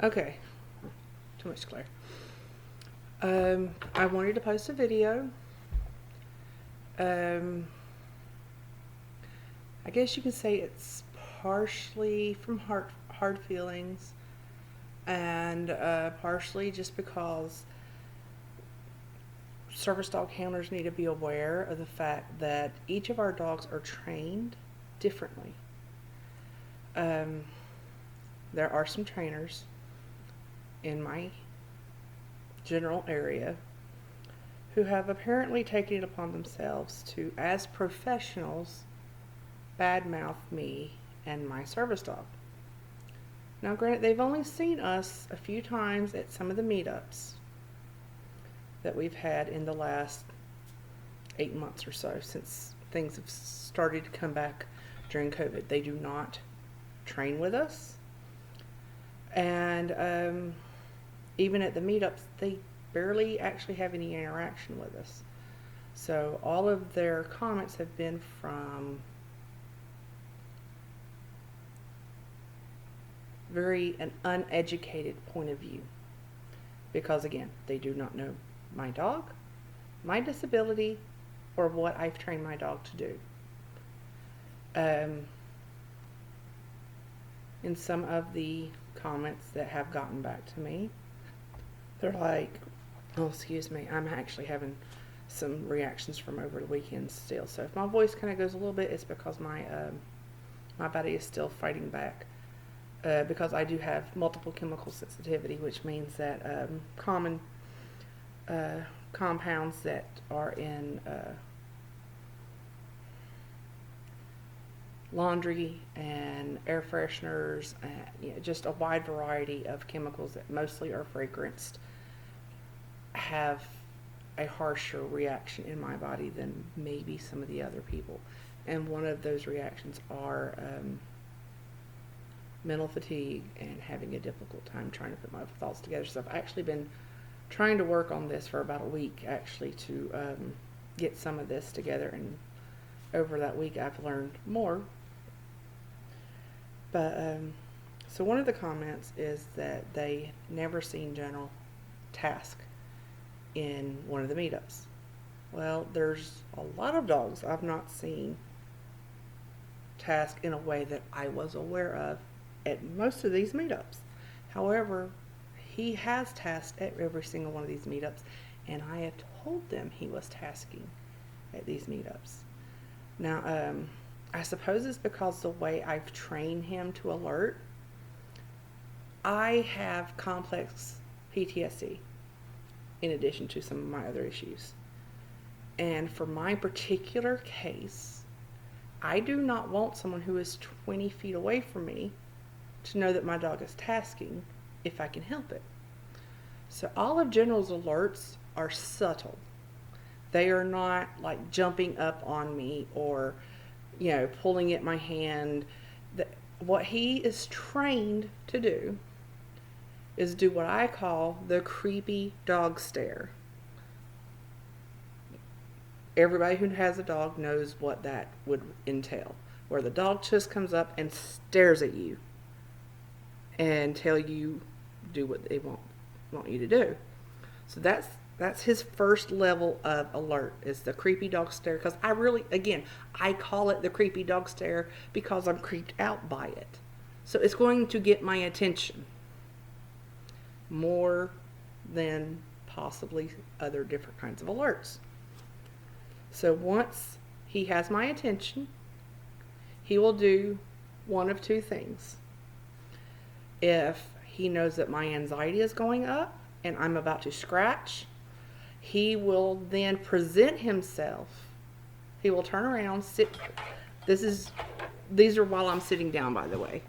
Okay. Too much Claire. I wanted to post a video. I guess you can say it's partially from hard feelings, and partially just because service dog handlers need to be aware of the fact that each of our dogs are trained differently. There are some trainers in my general area who have apparently taken it upon themselves to, as professionals, badmouth me and my service dog. Now, granted, they've only seen us a few times at some of the meetups that we've had in the last 8 months or so, since things have started to come back during COVID. They do not train with us. And even at the meetups, they barely actually have any interaction with us. So all of their comments have been from an uneducated point of view. Because again, they do not know my dog, my disability, or what I've trained my dog to do. In some of the comments that have gotten back to me, they're like, oh, excuse me, I'm actually having some reactions from over the weekend still. So if my voice kind of goes a little bit, it's because my body is still fighting back. Because I do have multiple chemical sensitivity, which means that common compounds that are in laundry and air fresheners, and just a wide variety of chemicals that mostly are fragranced, have a harsher reaction in my body than maybe some of the other people. And one of those reactions are mental fatigue and having a difficult time trying to put my thoughts together. So I've actually been trying to work on this for about a week, actually, to get some of this together. And over that week, I've learned more. But so one of the comments is that they never seen General task in one of the meetups. Well, there's a lot of dogs I've not seen task in a way that I was aware of at most of these meetups. However, he has tasked at every single one of these meetups, and I have told them he was tasking at these meetups. Now, I suppose it's because the way I've trained him to alert. I have complex PTSD in addition to some of my other issues. And for my particular case, I do not want someone who is 20 feet away from me to know that my dog is tasking if I can help it. So all of General's alerts are subtle. They are not like jumping up on me or, pulling at my hand. What he is trained to do is do what I call the creepy dog stare. Everybody who has a dog knows what that would entail, where the dog just comes up and stares at you until you do what they want you to do. So that's his first level of alert, is the creepy dog stare. Because I call it the creepy dog stare because I'm creeped out by it. So it's going to get my attention more than possibly other different kinds of alerts. So once he has my attention, he will do one of two things. If he knows that my anxiety is going up and I'm about to scratch, he will then present himself. He will turn around, sit. These are while I'm sitting down, by the way.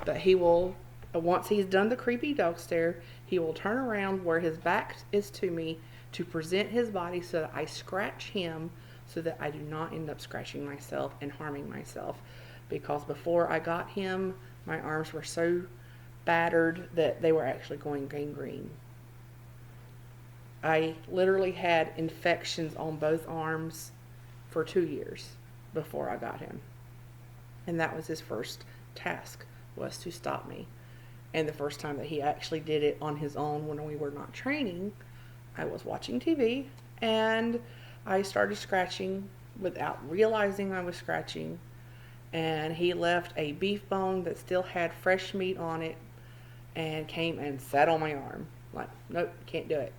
But he will, once he's done the creepy dog stare, he will turn around where his back is to me to present his body so that I scratch him, so that I do not end up scratching myself and harming myself. Because before I got him, my arms were so battered that they were actually going gangrene. I literally had infections on both arms for 2 years before I got him. And that was his first task, was to stop me. And the first time that he actually did it on his own when we were not training, I was watching TV and I started scratching without realizing I was scratching. And he left a beef bone that still had fresh meat on it and came and sat on my arm. Like, nope, can't do it.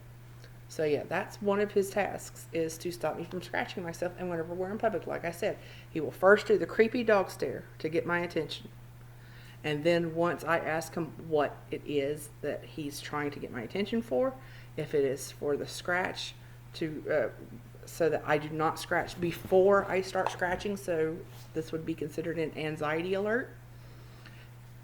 So yeah, that's one of his tasks, is to stop me from scratching myself. And whenever we're in public, like I said, he will first do the creepy dog stare to get my attention. And then once I ask him what it is that he's trying to get my attention for, if it is for the scratch, to so that I do not scratch before I start scratching, so this would be considered an anxiety alert,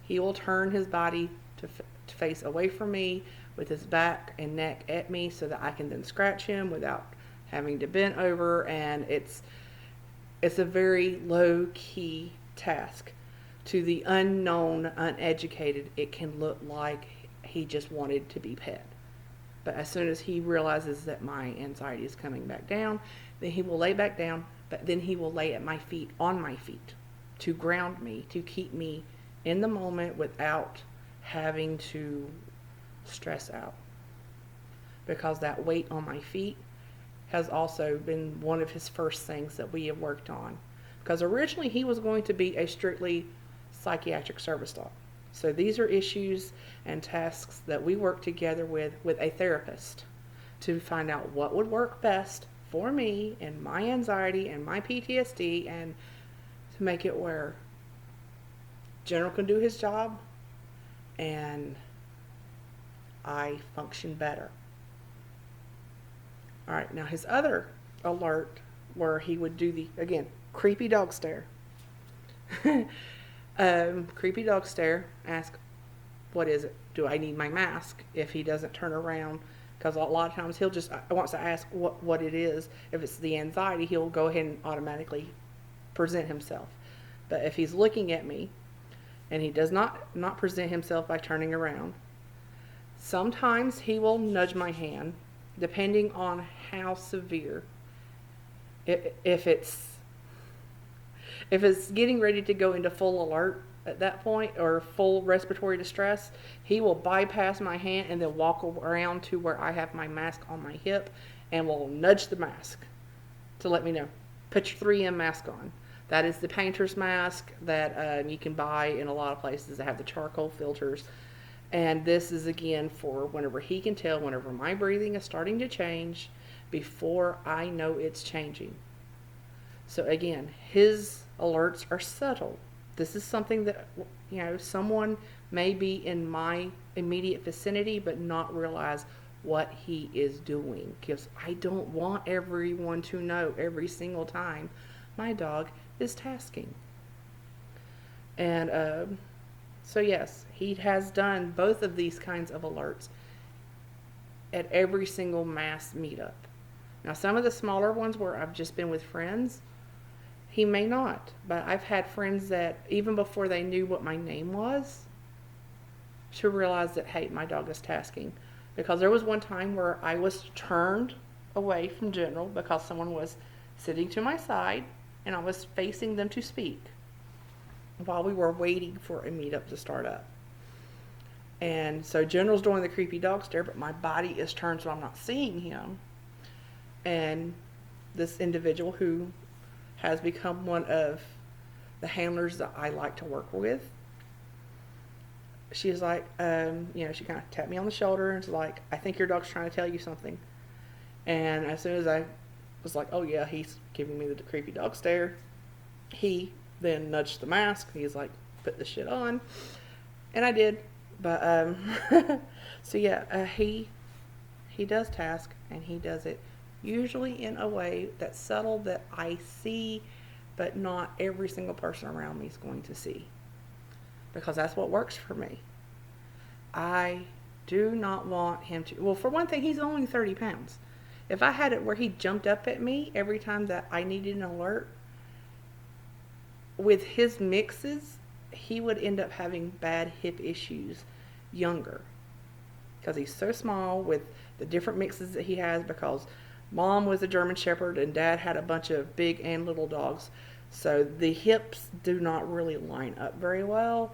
he will turn his body to face away from me with his back and neck at me so that I can then scratch him without having to bend over. And it's a very low-key task. To the unknown, uneducated, it can look like he just wanted to be pet. But as soon as he realizes that my anxiety is coming back down, then he will lay back down, but then he will lay at my feet, on my feet, to ground me, to keep me in the moment without having to stress out. Because that weight on my feet has also been one of his first things that we have worked on. Because originally he was going to be a strictly psychiatric service dog. So these are issues and tasks that we work together with a therapist to find out what would work best for me and my anxiety and my PTSD, and to make it where General can do his job and I function better. All right, now his other alert where he would do the, again, creepy dog stare. Creepy dog stare, ask, what is it? Do I need my mask? If he doesn't turn around, because a lot of times he'll just, wants to ask what it is. If it's the anxiety, he'll go ahead and automatically present himself. But if he's looking at me and he does not present himself by turning around, sometimes he will nudge my hand, depending on how severe. If it's getting ready to go into full alert at that point, or full respiratory distress, he will bypass my hand and then walk around to where I have my mask on my hip and will nudge the mask to let me know, put your 3M mask on. That is the painter's mask that you can buy in a lot of places that have the charcoal filters. And this is, again, for whenever he can tell, whenever my breathing is starting to change before I know it's changing. So again, his alerts are subtle. This is something that, someone may be in my immediate vicinity but not realize what he is doing, because I don't want everyone to know every single time my dog is tasking. And so yes, he has done both of these kinds of alerts at every single mass meetup. Now, some of the smaller ones where I've just been with friends, he may not, but I've had friends that even before they knew what my name was, to realize that, hey, my dog is tasking. Because there was one time where I was turned away from General because someone was sitting to my side and I was facing them to speak while we were waiting for a meetup to start up. And so General's doing the creepy dog stare, but my body is turned so I'm not seeing him. And this individual, who has become one of the handlers that I like to work with, she's like, she kind of tapped me on the shoulder and was like, I think your dog's trying to tell you something. And as soon as I was like, oh yeah, he's giving me the creepy dog stare, he then nudged the mask. He's like, put this shit on. And I did. But, so yeah, he does task, and he does it usually in a way that's subtle, that I see, but not every single person around me is going to see. Because that's what works for me. I do not want him to, well, for one thing, he's only 30 pounds. If I had it where he jumped up at me every time that I needed an alert, with his mixes, he would end up having bad hip issues younger. Because he's so small with the different mixes that he has, because Mom was a German Shepherd and Dad had a bunch of big and little dogs. So the hips do not really line up very well.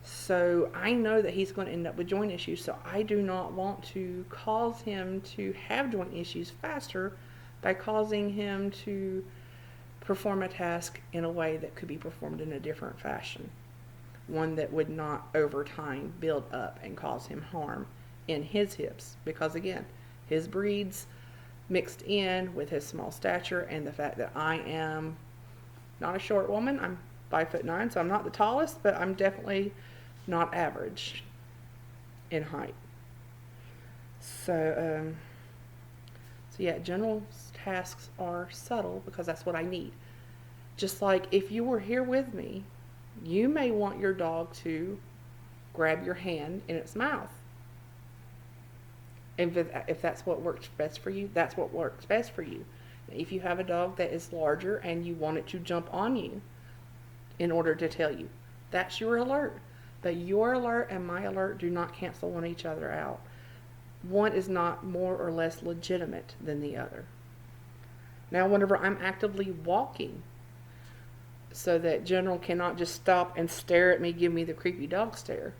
So I know that he's going to end up with joint issues, so I do not want to cause him to have joint issues faster by causing him to perform a task in a way that could be performed in a different fashion. One that would not over time build up and cause him harm in his hips. Because again, his breeds mixed in with his small stature and the fact that I am not a short woman. I'm 5'9", so I'm not the tallest, but I'm definitely not average in height. So yeah, general tasks are subtle because that's what I need. Just like if you were here with me, you may want your dog to grab your hand in its mouth. And if that's what works best for you, that's what works best for you. If you have a dog that is larger and you want it to jump on you in order to tell you, that's your alert. But your alert and my alert do not cancel one each other out. One is not more or less legitimate than the other. Now, whenever I'm actively walking, so that General cannot just stop and stare at me, give me the creepy dog stare,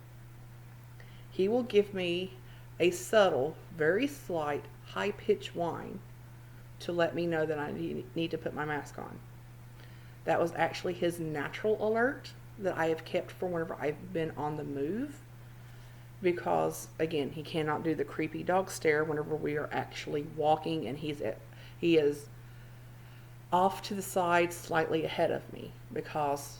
he will give me a subtle, very slight, high-pitched whine to let me know that I need to put my mask on. That was actually his natural alert that I have kept for whenever I've been on the move, because again, he cannot do the creepy dog stare whenever we are actually walking and he is off to the side slightly ahead of me, because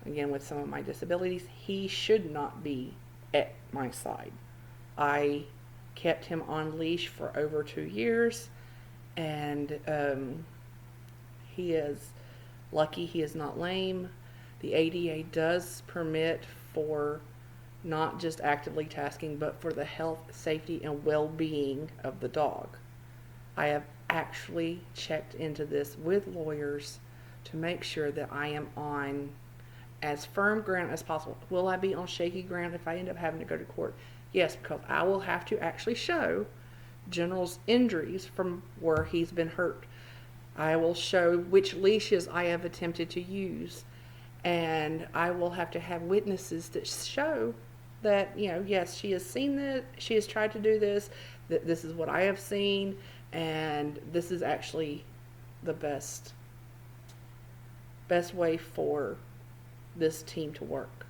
again, with some of my disabilities, he should not be at my side. I kept him on leash for over 2 years, and he is lucky he is not lame. The ADA does permit for not just actively tasking, but for the health, safety, and well-being of the dog. I have actually checked into this with lawyers to make sure that I am on as firm ground as possible. Will I be on shaky ground if I end up having to go to court? Yes, because I will have to actually show General's injuries from where he's been hurt. I will show which leashes I have attempted to use, and I will have to have witnesses that show that, yes, she has seen this, she has tried to do this, that this is what I have seen, and this is actually the best way for this team to work.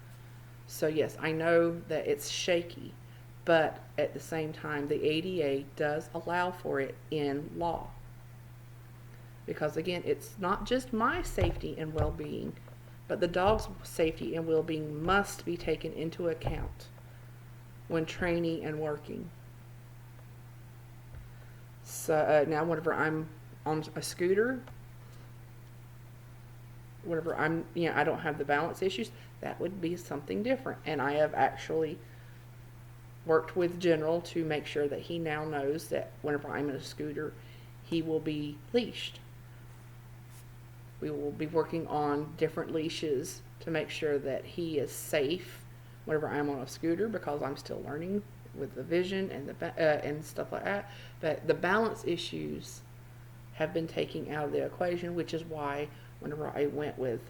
So yes, I know that it's shaky, but at the same time, the ADA does allow for it in law. Because again, it's not just my safety and well-being, but the dog's safety and well-being must be taken into account when training and working. So now whenever I'm on a scooter, whenever I don't have the balance issues, that would be something different. And I have actually worked with General to make sure that he now knows that whenever I'm in a scooter, he will be leashed. We will be working on different leashes to make sure that he is safe whenever I'm on a scooter, because I'm still learning with the vision and and stuff like that. But the balance issues have been taken out of the equation, which is why whenever I went with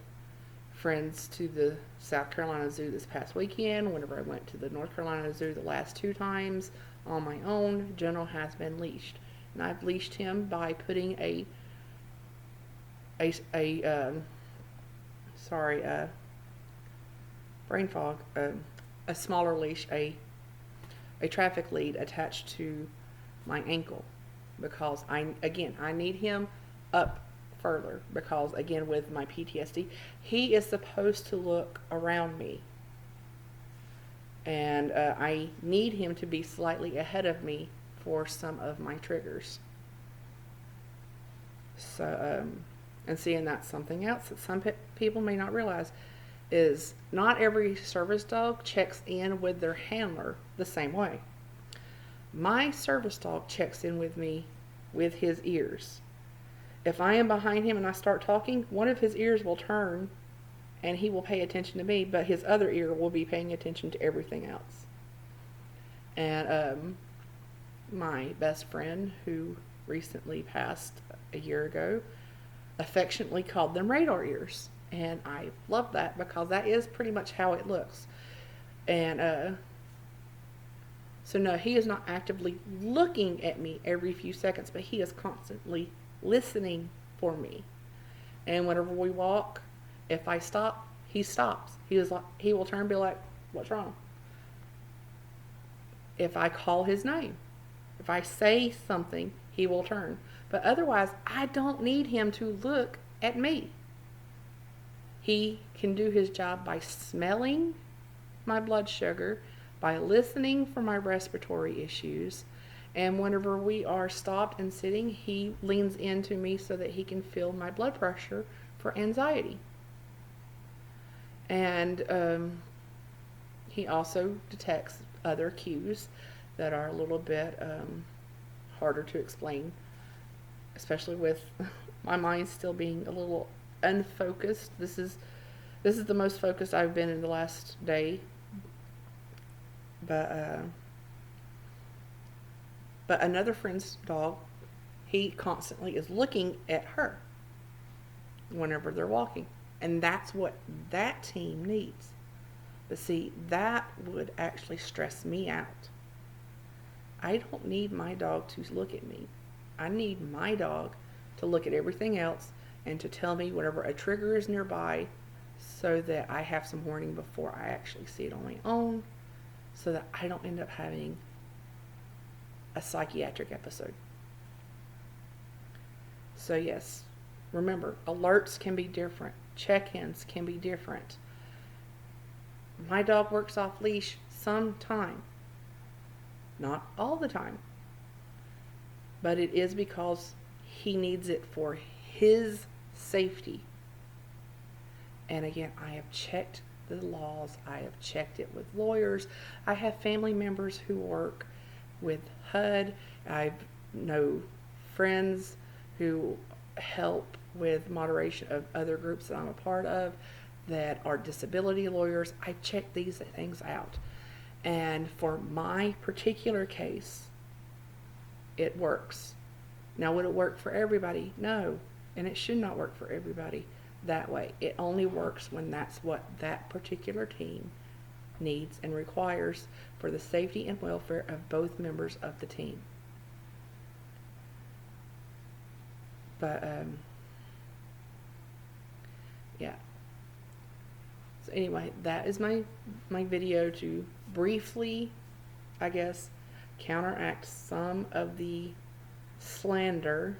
friends to the South Carolina Zoo this past weekend, whenever I went to the North Carolina Zoo the last 2 times on my own, General has been leashed. And I've leashed him by putting brain fog, a smaller leash, a traffic lead attached to my ankle, because I need him up further, because again, with my PTSD, he is supposed to look around me, and I need him to be slightly ahead of me for some of my triggers. So and seeing that's something else that some people may not realize, is not every service dog checks in with their handler the same way. My service dog checks in with me with his ears. If I am behind him and I start talking, one of his ears will turn and he will pay attention to me, but his other ear will be paying attention to everything else. And my best friend, who recently passed a year ago, affectionately called them radar ears. And I love that, because that is pretty much how it looks. And so no, he is not actively looking at me every few seconds, but he is constantly listening for me. And whenever we walk, if I stop, he stops. He will turn and be like, "What's wrong?" If I call his name, if I say something, he will turn. But otherwise, I don't need him to look at me. He can do his job by smelling my blood sugar, by listening for my respiratory issues, and whenever we are stopped and sitting, he leans into me so that he can feel my blood pressure for anxiety. And he also detects other cues that are a little bit harder to explain, especially with my mind still being a little unfocused. This is the most focused I've been in the last day. But another friend's dog, he constantly is looking at her whenever they're walking. And that's what that team needs. But see, that would actually stress me out. I don't need my dog to look at me. I need my dog to look at everything else and to tell me whenever a trigger is nearby so that I have some warning before I actually see it on my own, so that I don't end up having a psychiatric episode. So yes, remember, alerts can be different. Check-ins can be different. My dog works off leash sometime. Not all the time. But it is because he needs it for his safety. And again, I have checked the laws. I have checked it with lawyers. I have family members who work with HUD. I know friends who help with moderation of other groups that I'm a part of that are disability lawyers. I check these things out. And for my particular case, it works. Now, would it work for everybody? No. And it should not work for everybody that way. It only works when that's what that particular team needs and requires for the safety and welfare of both members of the team. But, yeah. So anyway, that is my video to briefly, I guess, counteract some of the slander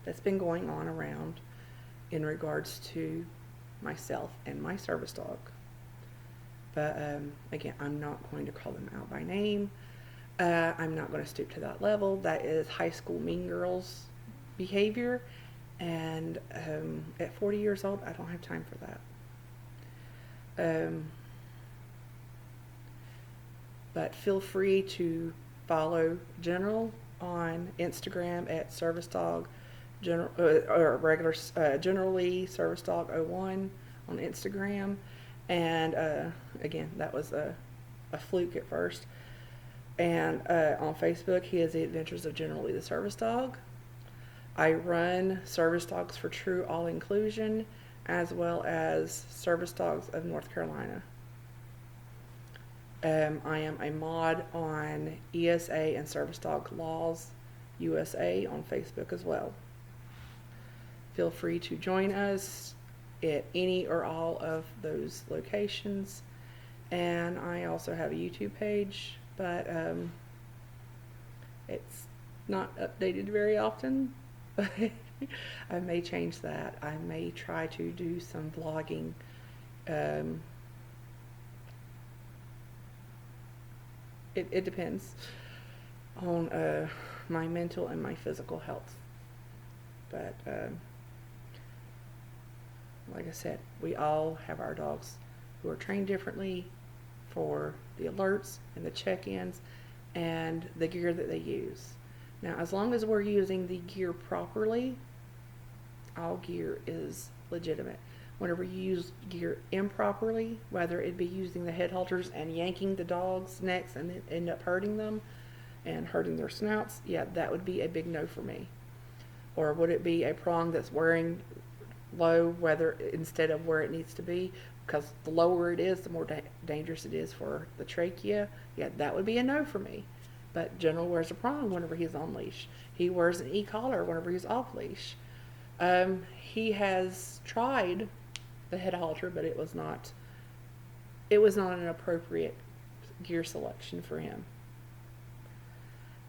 that's been going on around in regards to myself and my service dog. But again, I'm not going to call them out by name. I'm not going to stoop to that level. That is high school mean girls behavior, and at 40 years old, I don't have time for that. But feel free to follow General on Instagram at Service Dog General, or regular Generally Service Dog 01 on Instagram. And again, that was a fluke at first. And on Facebook, he is The Adventures of Generally the Service Dog. I run Service Dogs for True All Inclusion, as well as Service Dogs of North Carolina. I am a mod on ESA and Service Dog Laws USA on Facebook as well. Feel free to join us at any or all of those locations. And I also have a YouTube page, but it's not updated very often. I may change that. I may try to do some vlogging. It depends on my mental and my physical health. But like I said, we all have our dogs who are trained differently for the alerts and the check-ins and the gear that they use. Now, as long as we're using the gear properly, all gear is legitimate. Whenever you use gear improperly, whether it be using the head halters and yanking the dog's necks and then end up hurting them and hurting their snouts, yeah, that would be a big no for me. Or would it be a prong that's wearing low, whether instead of where it needs to be, because the lower it is, the more dangerous it is for the trachea. Yeah, that would be a no for me. But General wears a prong whenever he's on leash. He wears an e-collar whenever he's off leash. He has tried the head halter, but it was not an appropriate gear selection for him.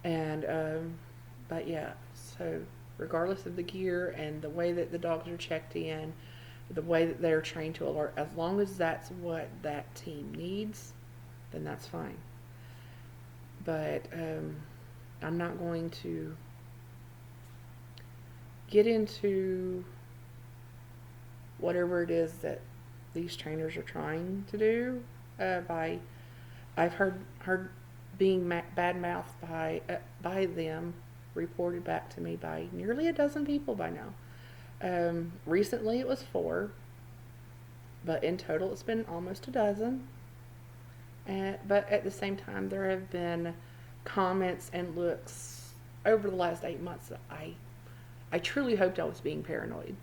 And but yeah, so regardless of the gear and the way that the dogs are checked in, the way that they're trained to alert, as long as that's what that team needs, then that's fine. But I'm not going to get into whatever it is that these trainers are trying to do. I've heard being bad mouthed by them reported back to me by nearly a dozen people by now. Recently it was 4, but in total it's been almost a dozen. But at the same time, there have been comments and looks over the last 8 months that I truly hoped I was being paranoid.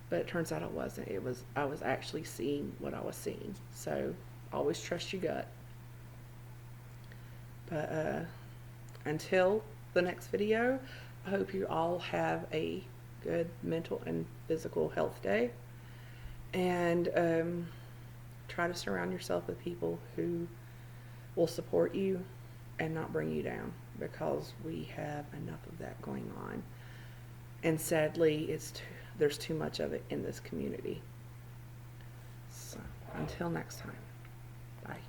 But it turns out I wasn't. I was actually seeing what I was seeing. So always trust your gut. But until the next video, I hope you all have a good mental and physical health day. And try to surround yourself with people who will support you and not bring you down, because we have enough of that going on. And sadly, there's too much of it in this community. So until next time, bye.